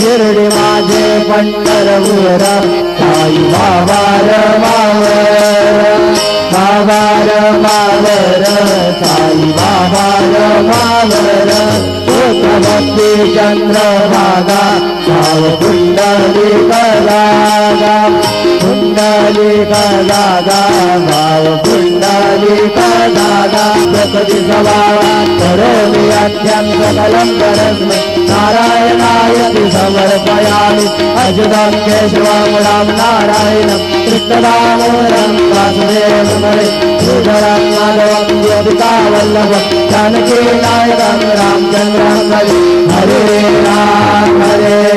शिर्डी माझे पंढरपूर साई बाबा मावर बाबा मावर साई बाबा मावर भक्ती चंद्रभागा भाव पुंडलिक दादा पुंडलिक दादा भाव पुंडलिक दादा प्रकृती स्वभावात् करोमि अत्यं सकलं परस्मै नारायणायति समर्पयामि अच्युतं केशवं राम नारायणं कृष्णदामोदरं वासुदेवं हरे श्रीधरं माधवं गोपिकावल्लभं जानकीनायकं रामचन्द्रं हरे हरे राम हरे